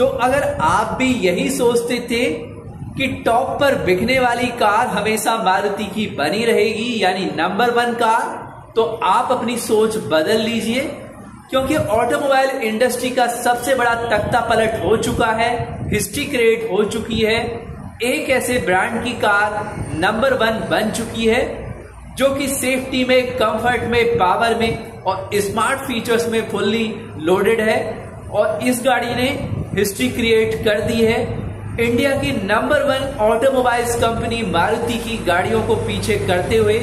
तो अगर आप भी यही सोचते थे कि टॉप पर बिकने वाली कार हमेशा मारुति की बनी रहेगी यानी नंबर 1 कार, तो आप अपनी सोच बदल लीजिए, क्योंकि ऑटोमोबाइल इंडस्ट्री का सबसे बड़ा तख्ता पलट हो चुका है, हिस्ट्री क्रिएट हो चुकी है। एक ऐसे ब्रांड की कार नंबर 1 बन चुकी है जो कि सेफ्टी में, कंफर्ट में, पावर में और स्मार्ट फीचर्स में फुल्ली लोडेड है। और इस गाड़ी ने हिस्ट्री क्रिएट कर दी है। इंडिया की नंबर 1 ऑटोमोबाइल्स कंपनी मारुति की गाड़ियों को पीछे करते हुए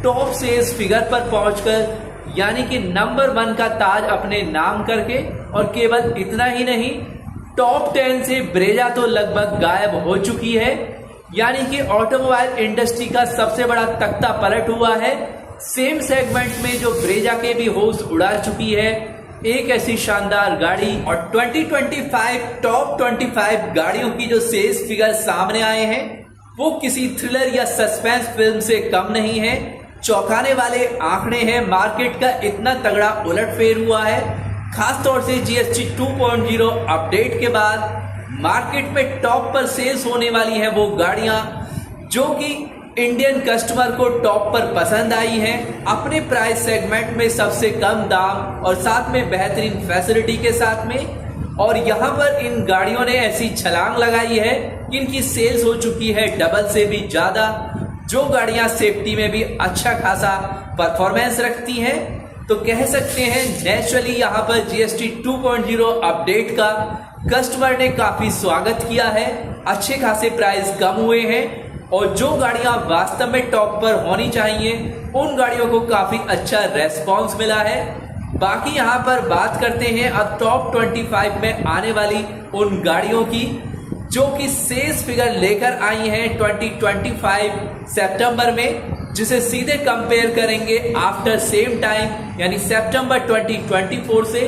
टॉप सेल्स फिगर पर पहुंचकर यानी कि नंबर 1 का ताज अपने नाम करके, और केवल इतना ही नहीं, टॉप 10 से ब्रेजा तो लगभग गायब हो चुकी है। यानी कि ऑटोमोबाइल इंडस्ट्री का सबसे बड़ा तख्ता पलट हुआ है। सेम सेगमेंट में जो ब्रेजा के भी होश उड़ा चुकी है, एक ऐसी शानदार गाड़ी। और 2025 टॉप 25 गाड़ियों की जो सेल्स फिगर सामने आए हैं वो किसी थ्रिलर या सस्पेंस फिल्म से कम नहीं है। चौंकाने वाले आंकड़े हैं। मार्केट का इतना तगड़ा उलटफेर हुआ है, खासतौर से जीएसटी 2.0 अपडेट के बाद मार्केट में टॉप पर सेल्स होने वाली है वो गाड़ियां जो कि इंडियन कस्टमर को टॉप पर पसंद आई हैं, अपने प्राइस सेगमेंट में सबसे कम दाम और साथ में बेहतरीन फैसिलिटी के साथ में। और यहाँ पर इन गाड़ियों ने ऐसी छलांग लगाई है कि इनकी सेल्स हो चुकी है डबल से भी ज्यादा। जो गाड़ियां सेफ्टी में भी अच्छा खासा परफॉर्मेंस रखती हैं, तो कह सकते हैं नेचुरली यहाँ पर जीएसटी 2.0 अपडेट का कस्टमर ने काफी स्वागत किया है। अच्छे खासे प्राइस कम हुए हैं और जो गाड़ियां वास्तव में टॉप पर होनी चाहिए उन गाड़ियों को काफी अच्छा रेस्पॉन्स मिला है। बाकी यहां पर बात करते हैं अब टॉप 25 में आने वाली उन गाड़ियों की जो कि सेल्स फिगर लेकर आई हैं 2025 सितंबर में, जिसे सीधे कंपेयर करेंगे आफ्टर सेम टाइम यानी सितंबर 2024 से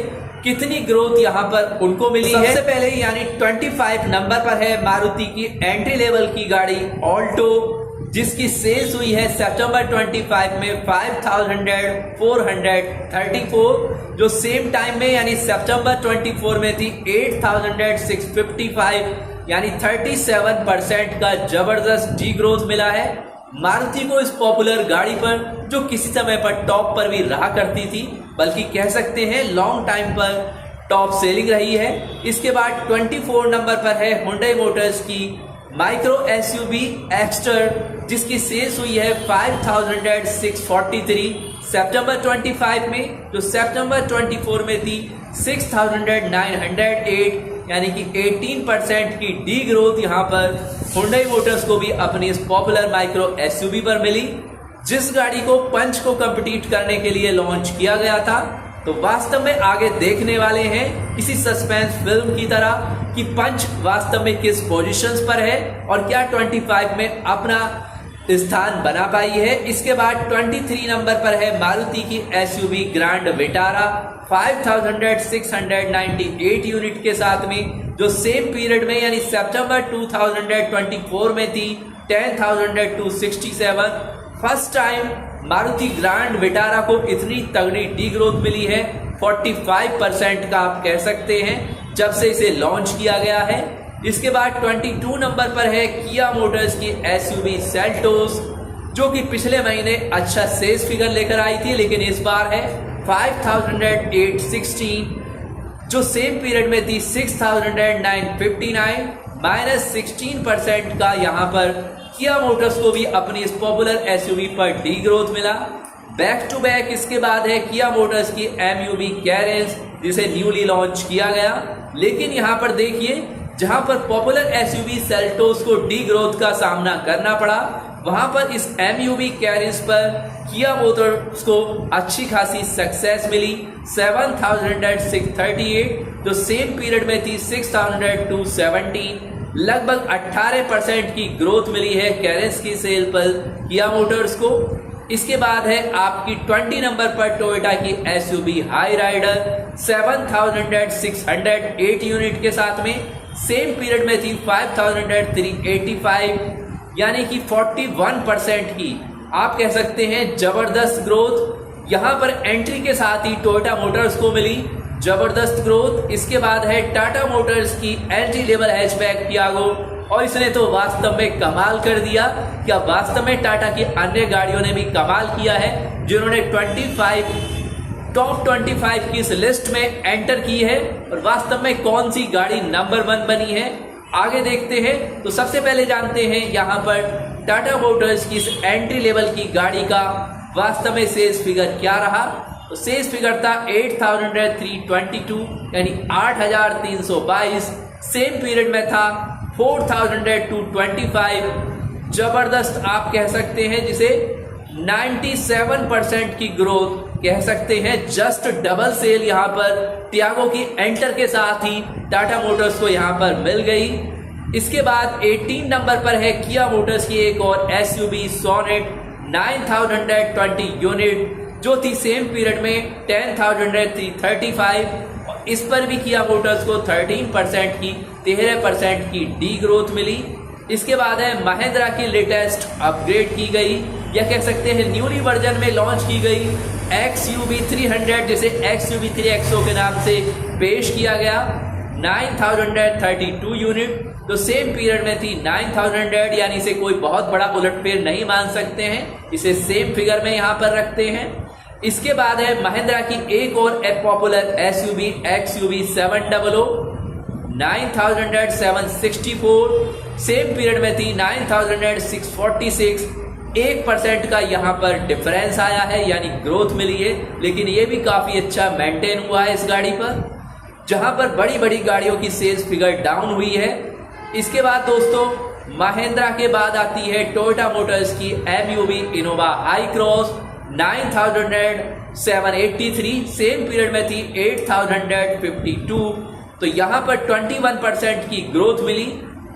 कितनी ग्रोथ यहां पर उनको मिली है। सबसे पहले यानी 25 नंबर पर है मारुति की एंट्री लेवल की गाड़ी ऑल्टो, जिसकी सेल्स हुई है सितंबर 25 में 5434, जो सेम टाइम में यानी सितंबर 24 में थी 8655, यानी 37% का जबरदस्त डी ग्रोथ मिला है मारुति को इस पॉपुलर गाड़ी पर, जो किसी समय पर टॉप पर भी रहा करती थी, बल्कि कह सकते हैं लॉन्ग टाइम पर टॉप सेलिंग रही है। इसके बाद 24 नंबर पर है हुंडई मोटर्स की माइक्रो एसयूवी एक्स्टर, जिसकी सेल्स हुई है 5643 सितंबर 25 में, जो सितंबर 24 में थी 6908, यानी कि 18% की डी ग्रोथ यहां पर हुंडई मोटर्स को भी अपनी इस पॉपुलर माइक्रो एसयूवी पर मिली, जिस गाड़ी को पंच को कंपीट करने के लिए लॉन्च किया गया था। तो वास्तव में आगे देखने वाले हैं किसी सस्पेंस फिल्म की तरह कि पंच वास्तव में किस पोजीशंस पर है और क्या 25 में अपना स्थान बना पाई है। इसके बाद 23 नंबर पर है मारुति की एसयूवी ग्रैंड विटारा 5698 यूनिट के साथ में, जो सेम पीरियड में यानी सितंबर 2024 में थी 10267। First time Maruti grand Vitara को इतनी तगड़ी डी ग्रोथ मिली है, 45% का आप कह सकते हैं, जब से इसे लॉन्च किया गया है। इसके बाद 22 नंबर पर है किया मोटर्स की एसयूवी सेल्टोस, जो कि पिछले महीने अच्छा सेल्स फिगर लेकर आई थी, लेकिन इस बार है 5816, जो सेम पीरियड में थी 6959, -16% का यहाँ पर किया मोटर्स को भी अपनी इस पॉपुलर एसयूवी पर डी ग्रोथ मिला। बैक टू बैक इसके बाद है किया मोटर्स की एमयूवी कैरेंस, जिसे न्यूली लॉन्च किया गया। लेकिन यहाँ पर देखिए, जहां पर पॉपुलर एसयूवी सेल्टोस को डी ग्रोथ का सामना करना पड़ा, वहां पर इस एमयूवी कैरेंस पर किया मोटर्स को अच्छी खासी सक्सेस मिली 7638, जो सेम पीरियड में थी 6217, लगभग 18% की ग्रोथ मिली है कैरेंस की सेल पर किया मोटर्स को। इसके बाद है आपकी 20 नंबर पर टोयोटा की एसयूवी हाई राइडर 7608 यूनिट के साथ में, सेम पीरियड में थी 5385, यानी कि 41% की आप कह सकते हैं जबरदस्त ग्रोथ यहां पर एंट्री के साथ ही टोयोटा मोटर्स को मिली, जबरदस्त ग्रोथ। इसके बाद है टाटा मोटर्स की एंट्री लेवल हैचबैक टियागो, और इसने तो वास्तव में कमाल कर दिया। क्या वास्तव में टाटा की अन्य गाड़ियों ने भी कमाल किया है, जिन्होंने टॉप 25 की इस लिस्ट में एंटर की है, और वास्तव में कौन सी गाड़ी नंबर 1 बनी है आगे देखते हैं। तो सबसे पहले जानते हैं यहाँ पर टाटा मोटर्स की इस एंट्री लेवल की गाड़ी का वास्तव में सेल्स फिगर क्या रहा। तो सेल्स फिगर था 8,322 यानी 8,322। सेम पीरियड में था 4,225। जबरदस्त आप कह सकते हैं जिसे 97% की ग्रोथ कह सकते हैं। जस्ट डबल सेल यहाँ पर टियागो की एंटर के साथ ही टाटा मोटर्स को यहाँ पर मिल गई। इसके बाद 18 नंबर पर है किया मोटर्स की एक और एसयूवी सोनेट 9,120 यूनिट, जो थी सेम पीरियड में 10,335। और इस पर भी किया मोटर्स को 13% की 13% की डी ग्रोथ मिली। इसके बाद है महिंद्रा की लेटेस्ट अपग्रेड की गई, या कह सकते हैं न्यूली वर्जन में लॉन्च की गई XUV 300, जिसे XUV 3XO के नाम से पेश किया गया, 9,132 यूनिट। तो सेम पीरियड में थी 9,100, यानी इसे कोई बहुत बड़ा उलटफेर नहीं मान सकते हैं, इसे सेम फिगर में यहाँ पर रखते हैं। इसके बाद है महिंद्रा की एक और popular SUV XUV 700, 9,764। Same period में थी 9,646। 1% का यहाँ पर डिफरेंस आया है, यानी ग्रोथ मिली है, लेकिन ये भी काफी अच्छा मेंटेन हुआ है इस गाड़ी पर, जहां पर बड़ी बड़ी गाड़ियों की सेल्स फिगर डाउन हुई है। इसके बाद दोस्तों महिंद्रा के बाद आती है टोयोटा मोटर्स की MUV Innova high cross 9,783। Same period में थी 8,152। तो यहाँ पर 21% की ग्रोथ मिली।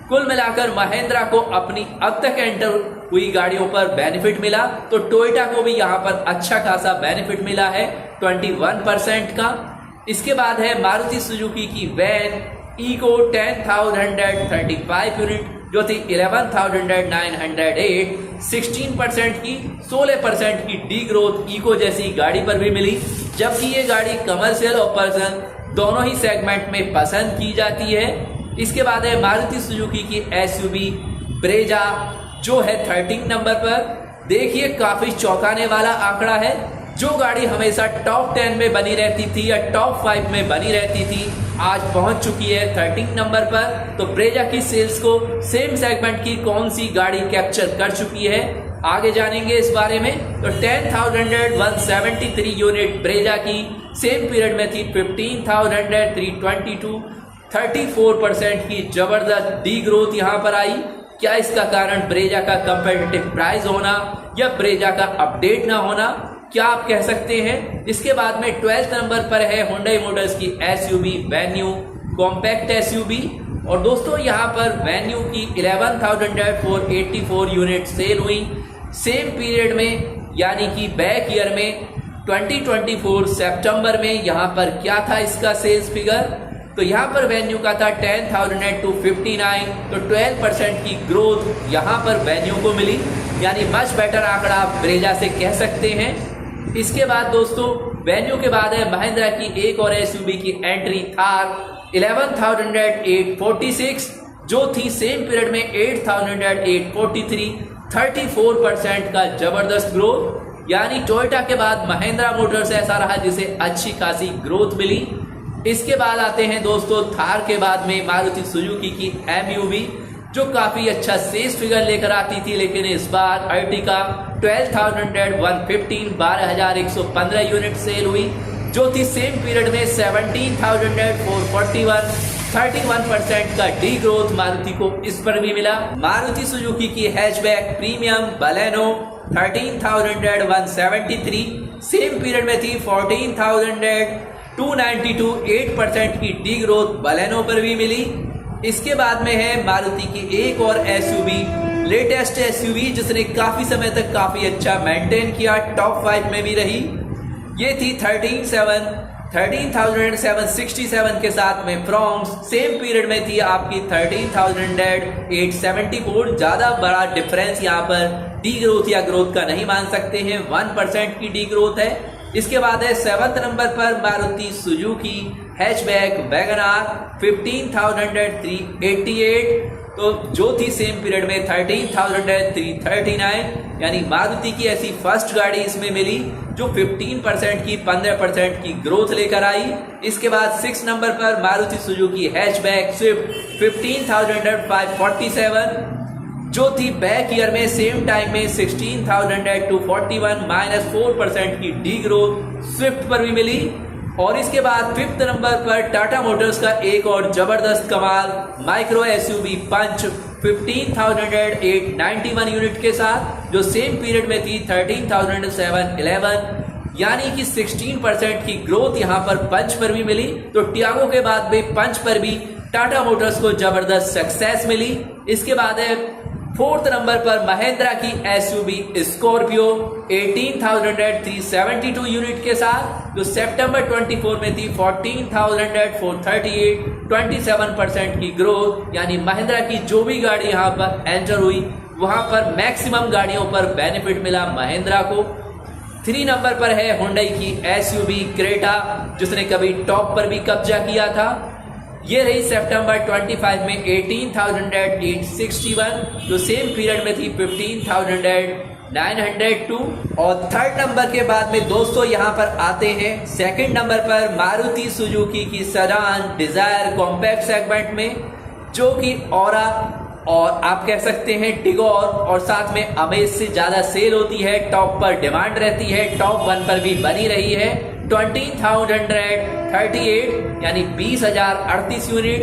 कुल मिलाकर महिंद्रा को अपनी अब तक एंटर हुई गाड़ियों पर बेनिफिट मिला, तो टोयोटा को भी यहाँ पर अच्छा खासा बेनिफिट मिला है 21% का। इसके बाद है मारुति सुजुकी की वैन इको 10,135 यूनिट, जो थी 11,908। 16% की 16% की डी ग्रोथ इको जैसी गाड़ी पर भी मिली, जबकि ये गाड़ी कमर्शियल और पर्सनल दोनों ही सेगमेंट में पसंद की जाती है। इसके बाद है मारुति सुजुकी की एसयूवी ब्रेजा, जो है 13 नंबर पर। देखिए काफी चौंकाने वाला आंकड़ा है, जो गाड़ी हमेशा टॉप 10 में बनी रहती थी या टॉप 5 में बनी रहती थी, आज पहुंच चुकी है 13 नंबर पर। तो ब्रेजा की सेल्स को सेम सेगमेंट की कौन सी गाड़ी कैप्चर कर चुकी है, आगे जानेंगे इस बारे में। तो 10,173 यूनिट ब्रेजा की सेम पीरियड में थी 15,322। 34% की जबरदस्त डी ग्रोथ यहाँ पर आई। क्या इसका कारण ब्रेजा का कंपेटिटिव प्राइस होना या ब्रेजा का अपडेट ना होना, क्या आप कह सकते हैं। इसके बाद में 12th नंबर पर है हुंडई मोटर्स की एसयूवी वेन्यू कॉम्पैक्ट एसयूवी, और दोस्तों यहाँ पर वेन्यू की 11,484 यूनिट सेल हुई सेम पीरियड में, यानी कि बैक ईयर में 2024 सितंबर में। यहाँ पर क्या था इसका सेल्स फिगर, तो यहाँ पर वेन्यू का था 10,259। तो 12% की ग्रोथ यहाँ पर वेन्यू को मिली, यानी मच बेटर आंकड़ा आप ब्रेजा से कह सकते हैं। इसके बाद दोस्तों वेन्यू के बाद है महिंद्रा की एक और एसयूवी की एंट्री थार 11,846, जो थी सेम पीरियड में 8,843। 34% का जबरदस्त ग्रोथ, यानी टोयोटा के बाद महिंद्रा मोटर्स ऐसा रहा जिसे अच्छी खासी ग्रोथ मिली। इसके बाद आते हैं दोस्तों थार के बाद में मारुति सुजुकी की MUV, जो काफी अच्छा सेल्स फिगर लेकर आती थी, लेकिन इस बार अर्टिका 12,115 12,115 यूनिट सेल हुई, जो थी सेम पीरियड में 17,441। 31% का डी ग्रोथ मारुति को इस पर भी मिला। मारुति सुजुकी की hatchback premium Baleno 13,173 same period में थी 14,292। 8% की डी ग्रोथ बलेनो पर भी मिली। इसके बाद में है मारुति की एक और एसयूवी, लेटेस्ट एसयूवी, जिसने काफी समय तक काफी अच्छा मेंटेन किया, टॉप 5 में भी रही। ये थी 13,767 के साथ में फ्रॉम्स, सेम पीरियड में थी आपकी 13,874। ज्यादा बड़ा डिफरेंस यहाँ पर डी ग्रोथ या ग्रोथ का नहीं मान सकते हैं, 1% की डी ग्रोथ है। इसके बाद है 7th नंबर पर Maruti Suzuki hatchback Wagon R 15,388, तो जो थी सेम पीरियड में 13,339, यानी मारुति की ऐसी फर्स्ट गाड़ी इसमें मिली जो 15% की 15% की ग्रोथ लेकर आई। इसके बाद 6 नंबर पर मारुति सुजुकी हैचबैक स्विफ्ट 15,547, जो थी बैक ईयर में सेम टाइम में 16,241 -4% की डी ग्रोथ स्विफ्ट पर भी मिली। और इसके बाद 5th नंबर पर टाटा मोटर्स का एक और जबरदस्त कमाल माइक्रो एसयूवी पंच 15,891 यूनिट के साथ, जो सेम पीरियड में थी 13,711, यानी कि 16% की ग्रोथ यहां पर पंच पर भी मिली। तो टियागो के बाद भी पंच पर भी टाटा मोटर्स को जबरदस्त सक्सेस मिली। इसके बाद है 4th नंबर पर महिंद्रा की एसयूवी स्कॉर्पियो 18,372 यूनिट के साथ, जो सितंबर 24 में थी 14,438, 27% की ग्रोथ, यानी महिंद्रा की जो भी गाड़ी यहां पर एंटर हुई वहां पर मैक्सिमम गाड़ियों पर बेनिफिट मिला महिंद्रा को। 3 नंबर पर है हुंडई की एसयूवी क्रेटा, जिसने कभी टॉप पर भी कब्जा किया था। ये रही सितंबर 25 में 18,861, जो सेम पीरियड में थी 15,902। और 3rd नंबर के बाद में दोस्तों यहां पर आते हैं 2nd नंबर पर मारुति सुजुकी की सेडान डिजायर कॉम्पैक्ट सेगमेंट में, जो कि औरा और आप कह सकते हैं टिगोर और साथ में अमेज से ज्यादा सेल होती है, टॉप पर डिमांड रहती है, टॉप 1 पर भी बनी रही है। 20,138 यानी 20,038 यूनिट,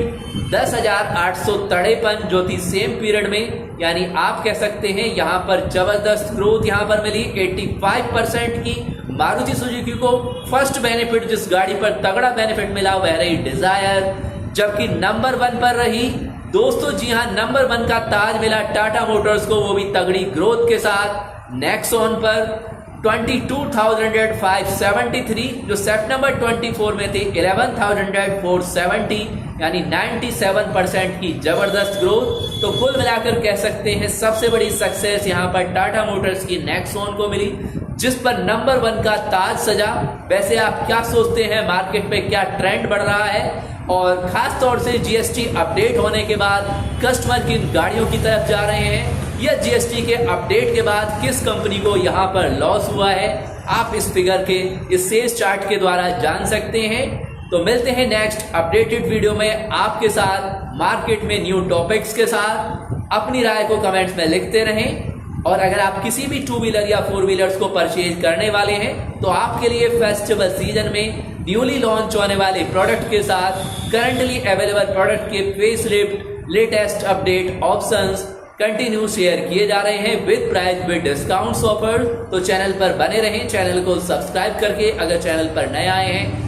10,853 जो थी सेम पीरियड में, यानी आप कह सकते हैं यहां पर जबरदस्त ग्रोथ यहां पर मिली 85% की। मारुति सुजुकी को फर्स्ट बेनिफिट जिस गाड़ी पर तगड़ा बेनिफिट मिला वह रही डिजायर, जबकि नंबर 1 पर रही दोस्तों, जी हां, नंबर 1 का ताज मिला टाटा मोटर्स को, वो भी तगड़ी ग्रोथ के साथ। नेक्सॉन पर 22,573, जो सितंबर 24 में थी 11,470, यानी 97% की जबरदस्त ग्रोथ। तो कुल मिलाकर कह सकते हैं सबसे बड़ी सक्सेस यहां पर टाटा मोटर्स की नेक्सॉन को मिली, जिस पर नंबर 1 का ताज सजा। वैसे आप क्या सोचते हैं, मार्केट में क्या ट्रेंड बढ़ रहा है, और खास तौर से जीएसटी अपडेट होने के बाद कस्टमर किन गाड़ियों की तरफ जा रहे हैं, या जीएसटी के अपडेट के बाद किस कंपनी को यहां पर लॉस हुआ है, आप इस फिगर के इस सेल्स चार्ट के द्वारा जान सकते हैं। तो मिलते हैं नेक्स्ट अपडेटेड वीडियो में आपके साथ मार्केट में न्यू टॉपिक्स के साथ। अपनी राय को कमेंट्स में लिखते रहें, और अगर आप किसी भी 2 व्हीलर या 4 व्हीलर्स को परचेज करने वाले हैं तो आपके लिए फेस्टिवल सीजन में न्यूली लॉन्च होने वाले प्रोडक्ट के साथ करंटली अवेलेबल प्रोडक्ट के facelift, latest update options continue share किए जा रहे हैं with price with discounts offer. तो चैनल पर बने रहें, चैनल को सब्सक्राइब करके अगर चैनल पर नए आए हैं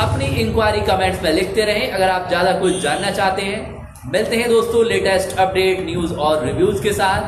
अपनी इंक्वायरी कमेंट्स में लिखते रहें अगर आप ज्यादा कुछ जानना चाहते हैं। मिलते हैं दोस्तों लेटेस्ट अपडेट न्यूज और रिव्यूज के साथ।